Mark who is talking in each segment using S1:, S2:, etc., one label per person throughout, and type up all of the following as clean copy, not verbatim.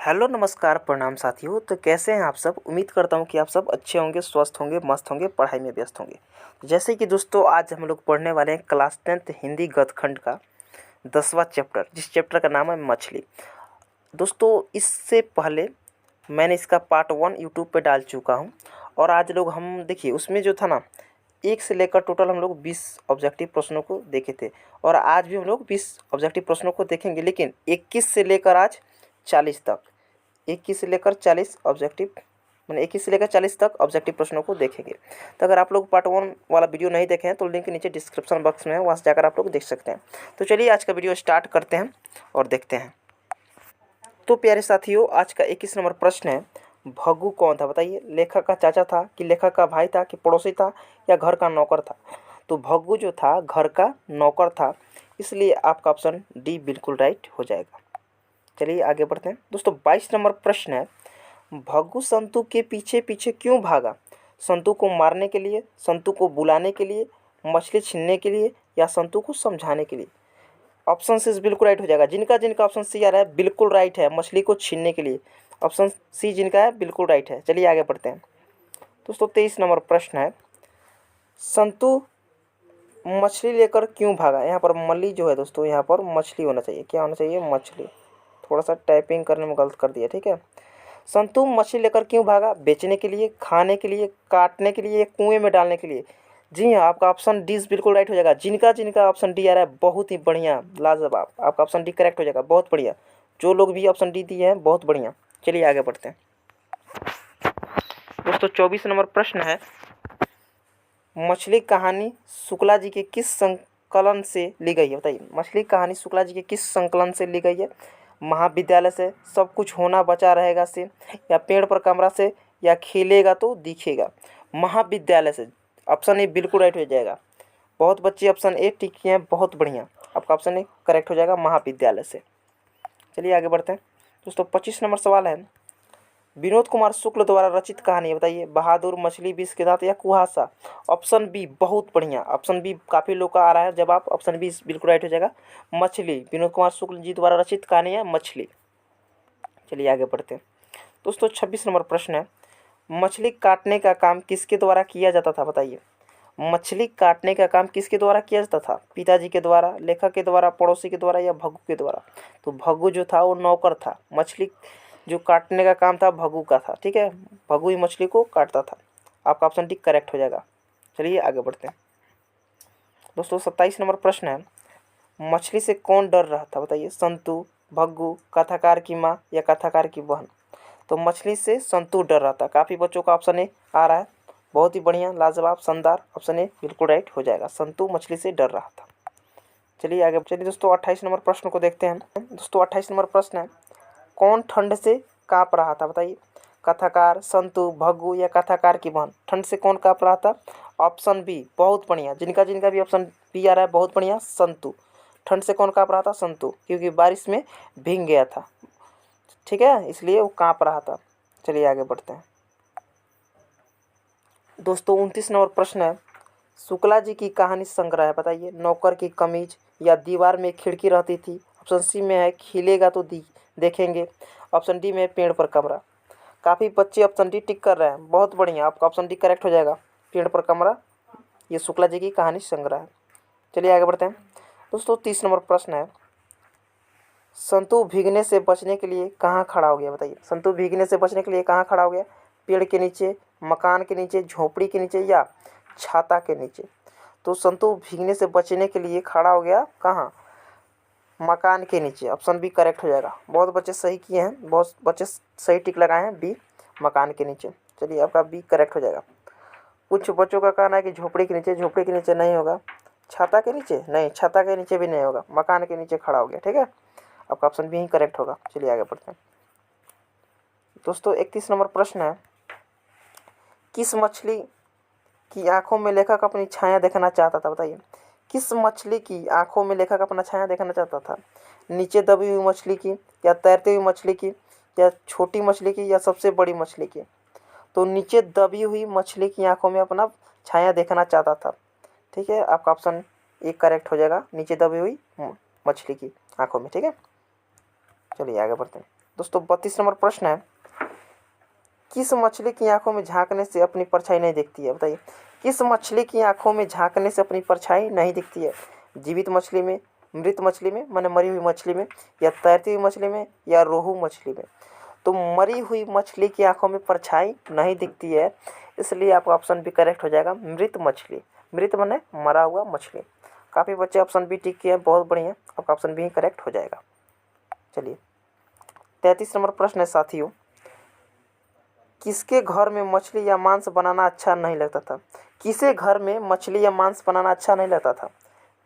S1: Hello नमस्कार प्रणाम साथियों। तो कैसे हैं आप सब। उम्मीद करता हूं कि आप सब अच्छे होंगे, स्वस्थ होंगे, मस्त होंगे, पढ़ाई में व्यस्त होंगे। जैसे कि दोस्तों आज हम लोग पढ़ने वाले हैं क्लास 10th हिंदी गद्यखंड का 10वां चैप्टर, जिस चैप्टर का नाम है मछली। दोस्तों इससे पहले मैंने इसका पार्ट 1 यूट्यूब पे डाल चुका हूँ। और आज लोग हम देखिए उसमें जो था ना, 1 से लेकर टोटल हम लोग 20 ऑब्जेक्टिव प्रश्नों को देखे थे। और आज भी हम लोग 20 ऑब्जेक्टिव प्रश्नों को देखेंगे, लेकिन 21 से लेकर आज 40 तक, 21 से लेकर 40 ऑब्जेक्टिव, मैंने 21 से लेकर 40 तक ऑब्जेक्टिव प्रश्नों को देखेंगे। तो अगर आप लोग पार्ट 1 वाला वीडियो नहीं देखे हैं तो लिंक नीचे डिस्क्रिप्शन बॉक्स में है, वहाँ से जाकर आप लोग देख सकते हैं। तो चलिए आज का वीडियो स्टार्ट करते हैं और देखते हैं। तो प्यारे साथियों आज का 21 नंबर प्रश्न है, भग्गू कौन था बताइए। लेखक का चाचा था कि लेखक का भाई था कि पड़ोसी था या घर का नौकर था। तो भग्गू जो था घर का नौकर था, इसलिए आपका ऑप्शन डी बिल्कुल राइट हो जाएगा। चलिए आगे बढ़ते हैं दोस्तों। 22 नंबर प्रश्न है, भग्गू संतू के पीछे पीछे क्यों भागा। संतू को मारने के लिए, संतू को बुलाने के लिए, मछली छीनने के लिए या संतू को समझाने के लिए। ऑप्शन सी बिल्कुल राइट हो जाएगा। जिनका जिनका ऑप्शन सी आ रहा है बिल्कुल राइट है, मछली को छीनने के लिए। ऑप्शन सी जिनका है बिल्कुल राइट है। चलिए आगे बढ़ते हैं दोस्तों। 23 नंबर प्रश्न है, संतू मछली लेकर क्यों भागा। यहाँ पर मछली जो है दोस्तों, यहाँ पर मछली होना चाहिए। क्या होना चाहिए, मछली। थोड़ा सा टाइपिंग करने में गलत कर दिया, ठीक है। संतू मछली लेकर क्यों भागा, बेचने के लिए, खाने के लिए, काटने के लिए, कुएं में डालने के लिए। जी हाँ, आपका ऑप्शन डी बिल्कुल राइट हो जाएगा। जिनका जिनका ऑप्शन डी आ रहा है बहुत ही बढ़िया, लाजवाब, आपका ऑप्शन डी करेक्ट हो जाएगा। बहुत बढ़िया, जो लोग भी ऑप्शन डी दिए हैं बहुत बढ़िया। चलिए आगे बढ़ते हैं दोस्तों। 24 नंबर प्रश्न है, मछली कहानी शुक्ला जी के किस संकलन से ली गई है बताइए। मछली कहानी शुक्ला जी के किस संकलन से ली गई है। महाविद्यालय से, सब कुछ होना बचा रहेगा से, या पेड़ पर कमरा से, या खेलेगा तो दिखेगा। महाविद्यालय से, ऑप्शन ए बिल्कुल राइट हो जाएगा। बहुत बच्चे ऑप्शन ए टिक किए हैं, बहुत बढ़िया। आपका ऑप्शन ए करेक्ट हो जाएगा, महाविद्यालय से। चलिए आगे बढ़ते हैं दोस्तों। 25 नंबर सवाल है, विनोद कुमार शुक्ल द्वारा रचित कहानी बताइए। बहादुर, मछली, विष के दांत या कुहासा। ऑप्शन बी बहुत बढ़िया। ऑप्शन बी काफ़ी लोग का आ रहा है जवाब। ऑप्शन बी बिल्कुल राइट हो जाएगा, मछली। विनोद कुमार शुक्ल जी द्वारा रचित कहानी है मछली। चलिए आगे बढ़ते हैं दोस्तों। 26 नंबर प्रश्न है, मछली काटने का काम किसके द्वारा किया जाता था बताइए। मछली काटने का काम किसके द्वारा किया जाता था। पिताजी के द्वारा, लेखक के द्वारा, पड़ोसी के द्वारा या भग्गू के द्वारा। तो भग्गू जो था वो नौकर था। मछली जो काटने का काम था भग्गू का था, ठीक है। भग्गू ही मछली को काटता था। आपका ऑप्शन डी करेक्ट हो जाएगा। चलिए आगे बढ़ते हैं दोस्तों। 27 नंबर प्रश्न है, मछली से कौन डर रहा था बताइए। संतू, भग्गू, कथाकार की माँ या कथाकार की बहन। तो मछली से संतू डर रहा था। काफ़ी बच्चों का ऑप्शन ए आ रहा है, बहुत ही बढ़िया, लाजवाब, शानदार। ऑप्शन ए बिल्कुल राइट हो जाएगा, संतू मछली से डर रहा था। चलिए आगे चलिए दोस्तों। 28 नंबर प्रश्न को देखते हैं दोस्तों। 28 नंबर प्रश्न है, कौन ठंड से काँप रहा था बताइए। कथाकार, संतू, भग्गू या कथाकार की बहन। ठंड से कौन काँप रहा था। ऑप्शन बी बहुत बढ़िया। जिनका जिनका भी ऑप्शन बी आ रहा है बहुत बढ़िया, संतू। ठंड से कौन काँप रहा था, संतू, क्योंकि बारिश में भीग गया था, ठीक है, इसलिए वो काँप रहा था। चलिए आगे बढ़ते हैं दोस्तों। 29 नंबर प्रश्न है, शुक्ला जी की कहानी संग्रह है बताइए। नौकर की कमीज या दीवार में खिड़की रहती थी। ऑप्शन सी में है खिलेगा तो देखेंगे। ऑप्शन डी में है पेड़ पर कमरा। काफ़ी बच्चे ऑप्शन डी टिक कर रहे हैं, बहुत बढ़िया। आपका ऑप्शन डी करेक्ट हो जाएगा, पेड़ पर कमरा, ये शुक्ला जी की कहानी संग्रह है। चलिए आगे बढ़ते हैं दोस्तों। 30 नंबर प्रश्न है, संतू भीगने से बचने के लिए कहाँ खड़ा हो गया बताइए। संतू भीगने से बचने के लिए कहाँ खड़ा हो गया। पेड़ के नीचे, मकान के नीचे, झोपड़ी के नीचे या छाता के नीचे। तो संतू भीगने से बचने के लिए खड़ा हो गया कहाँ, मकान के नीचे। ऑप्शन बी करेक्ट हो जाएगा। बहुत बच्चे सही किए हैं, बहुत बच्चे सही टिक लगाए हैं, बी मकान के नीचे। चलिए आपका बी करेक्ट हो जाएगा। कुछ बच्चों का कहना है कि झोपड़ी के नीचे। झोपड़ी के नीचे नहीं होगा, छाता के नीचे नहीं, छाता के नीचे भी नहीं होगा, मकान के नीचे खड़ा हो गया, ठीक है। आपका ऑप्शन बी ही करेक्ट होगा। चलिए आगे बढ़ते हैं दोस्तों। 31 नंबर प्रश्न है, किस मछली की आंखों में लेखक अपनी छाया देखना चाहता था बताइए। किस मछली की आंखों में लेखक अपना छाया देखना चाहता था। नीचे दबी हुई मछली की, या तैरती हुई मछली की, या छोटी मछली की, या सबसे बड़ी मछली की। तो नीचे दबी हुई मछली की आंखों में अपना छाया देखना चाहता था, ठीक है। आपका ऑप्शन ए करेक्ट हो जाएगा, नीचे दबी हुई मछली की आंखों में, ठीक है। चलिए आगे बढ़ते हैं दोस्तों 32 नंबर प्रश्न है, किस मछली की आंखों में झांकने से अपनी परछाई नहीं दिखती है? बताइए, किस मछली की आंखों में झांकने से अपनी परछाई नहीं दिखती है? जीवित मछली में, मृत मछली में माने मरी हुई मछली में, या तैरती हुई मछली में, या रोहू मछली में? तो मरी हुई मछली की आंखों में परछाई नहीं दिखती है, इसलिए आपका ऑप्शन बी करेक्ट हो जाएगा, मृत मछली। मृत माने मरा हुआ मछली। काफ़ी बच्चे ऑप्शन बी टिक किए हैं, बहुत बढ़िया, आपका ऑप्शन बी करेक्ट हो जाएगा। चलिए 33 नंबर प्रश्न है साथियों, किसके घर में मछली या मांस बनाना अच्छा नहीं लगता था? किसे घर में मछली या मांस बनाना अच्छा नहीं लगता था?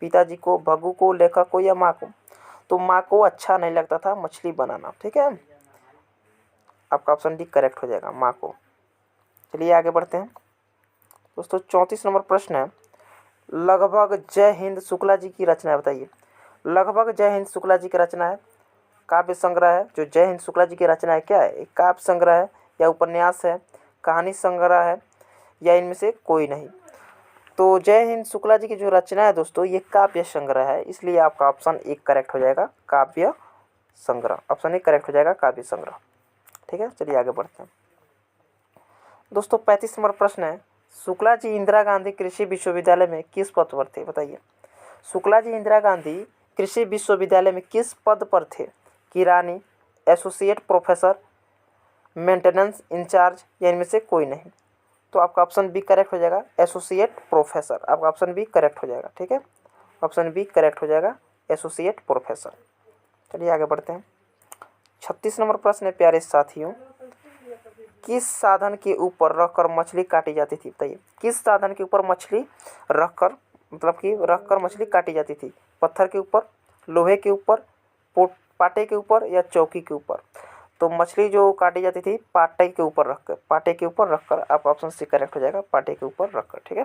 S1: पिताजी को, भग्गू को, लेखक को, या माँ को? तो माँ को अच्छा नहीं लगता था मछली बनाना। ठीक है, आपका ऑप्शन डी करेक्ट हो जाएगा, माँ को। चलिए आगे बढ़ते हैं दोस्तों। 34 नंबर प्रश्न है, लगभग जय हिंद शुक्ला जी की रचना है। बताइए, लगभग जय हिंद शुक्ला जी की रचना है, काव्य संग्रह है? जो जय हिंद शुक्ला जी की रचना है क्या है? एक काव्य संग्रह है, या उपन्यास है, कहानी संग्रह है, या इनमें से कोई नहीं? तो जय हिंद शुक्ला जी की जो रचना है दोस्तों, ये काव्य संग्रह है, इसलिए आपका ऑप्शन एक करेक्ट हो जाएगा, काव्य संग्रह। ऑप्शन एक करेक्ट हो जाएगा, काव्य संग्रह। ठीक है, चलिए आगे बढ़ते हैं दोस्तों। 35 नंबर प्रश्न है, शुक्ला जी इंदिरा गांधी कृषि विश्वविद्यालय में किस पद पर थे? बताइए, शुक्ला जी इंदिरा गांधी कृषि विश्वविद्यालय में किस पद पर थे? किरानी, एसोसिएट प्रोफेसर, मेंटेनेंस इंचार्ज, या इनमें से कोई नहीं? तो आपका ऑप्शन बी करेक्ट हो जाएगा, एसोसिएट प्रोफेसर। आपका ऑप्शन बी करेक्ट हो जाएगा। ठीक है, ऑप्शन बी करेक्ट हो जाएगा, एसोसिएट प्रोफेसर। चलिए आगे बढ़ते हैं। 36 नंबर प्रश्न है प्यारे साथियों, किस साधन के ऊपर रखकर मछली काटी जाती थी? बताइए, किस साधन के ऊपर मछली रखकर, मतलब कि रखकर मछली काटी जाती थी? पत्थर के ऊपर, लोहे के ऊपर, पाटे के ऊपर, या चौकी के ऊपर? तो मछली जो काटी जाती थी पाटे के ऊपर रखकर, पाटे के ऊपर रखकर। आप ऑप्शन सी करेक्ट हो जाएगा, पाटे के ऊपर रखकर। ठीक है,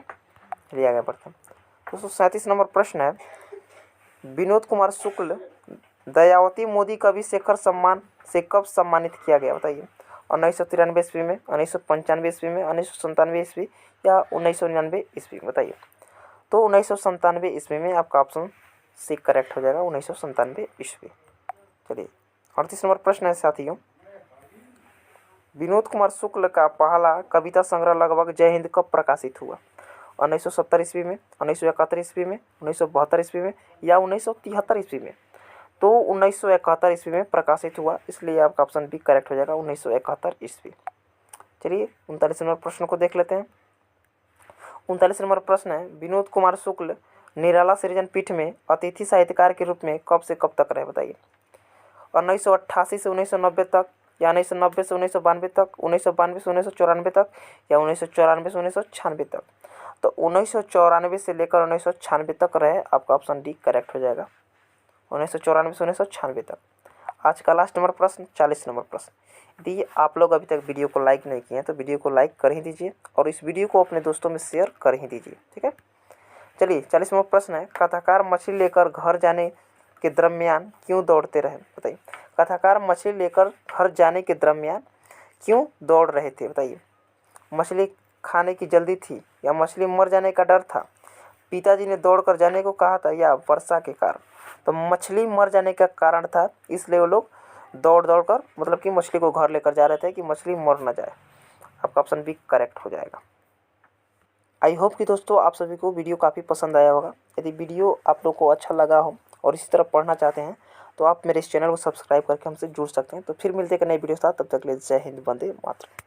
S1: चलिए आगे बढ़ते हैं दोस्तों। 37 नंबर प्रश्न है, विनोद कुमार शुक्ल दयावती मोदी कवि शेखर सम्मान से कब सम्मानित किया गया? बताइए, 1993 ईस्वी में, 1995 ईस्वी में, 1997 ईस्वी, या 1999 ईस्वी? बताइए, तो 1997 ईस्वी में आपका ऑप्शन सी करेक्ट हो जाएगा, 1997 ईस्वी। चलिए 38 नंबर प्रश्न है साथियों, विनोद कुमार शुक्ल का पहला कविता संग्रह लगभग जय हिंद कब प्रकाशित हुआ? 1970 ईस्वी में, 1971 ईस्वी में, 1972 ईस्वी में, या 1973 ईस्वी में? तो 1971 ईस्वी में प्रकाशित हुआ, इसलिए आपका ऑप्शन बी करेक्ट हो जाएगा, 1971 ईस्वी। चलिए 39 नंबर प्रश्न को देख लेते हैं। 39 नंबर प्रश्न है, विनोद कुमार शुक्ल निराला सृजन पीठ में अतिथि साहित्यकार के रूप में कब से कब तक रहे? बताइए, 1988 से 1990 तक, या 1990 से 1992 तक, 1992 से 1994 तक, या 1994 से 1996 तक? तो 1994 से लेकर 1996 तक रहे, आपका ऑप्शन डी करेक्ट हो जाएगा, 1994 से 1996 तक। आज का लास्ट नंबर प्रश्न, 40 नंबर प्रश्न। यदि आप लोग अभी तक वीडियो को लाइक नहीं किए हैं तो वीडियो को लाइक कर ही दीजिए, और इस वीडियो को अपने दोस्तों में शेयर कर ही दीजिए। ठीक है, चलिए 40 नंबर प्रश्न है, कथाकार मछली लेकर घर जाने के दरमियान क्यों दौड़ते रहे? बताइए, कथाकार मछली लेकर घर जाने के दरमियान क्यों दौड़ रहे थे? बताइए, मछली खाने की जल्दी थी, या मछली मर जाने का डर था, पिताजी ने दौड़ कर जाने को कहा था, या वर्षा के कारण? तो मछली मर जाने का कारण था, इसलिए वो लोग दौड़ दौड़ कर, मतलब कि मछली को घर लेकर जा रहे थे कि मछली मर ना जाए। आपका ऑप्शन बी करेक्ट हो जाएगा। आई होप कि दोस्तों आप सभी को वीडियो काफ़ी पसंद आया होगा। यदि वीडियो आप लोग को अच्छा लगा हो और इसी तरह पढ़ना चाहते हैं तो आप मेरे इस चैनल को सब्सक्राइब करके हमसे जुड़ सकते हैं। तो फिर मिलते हैं एक नई वीडियो के साथ, तब तक के लिए जय हिंद, वंदे मातरम।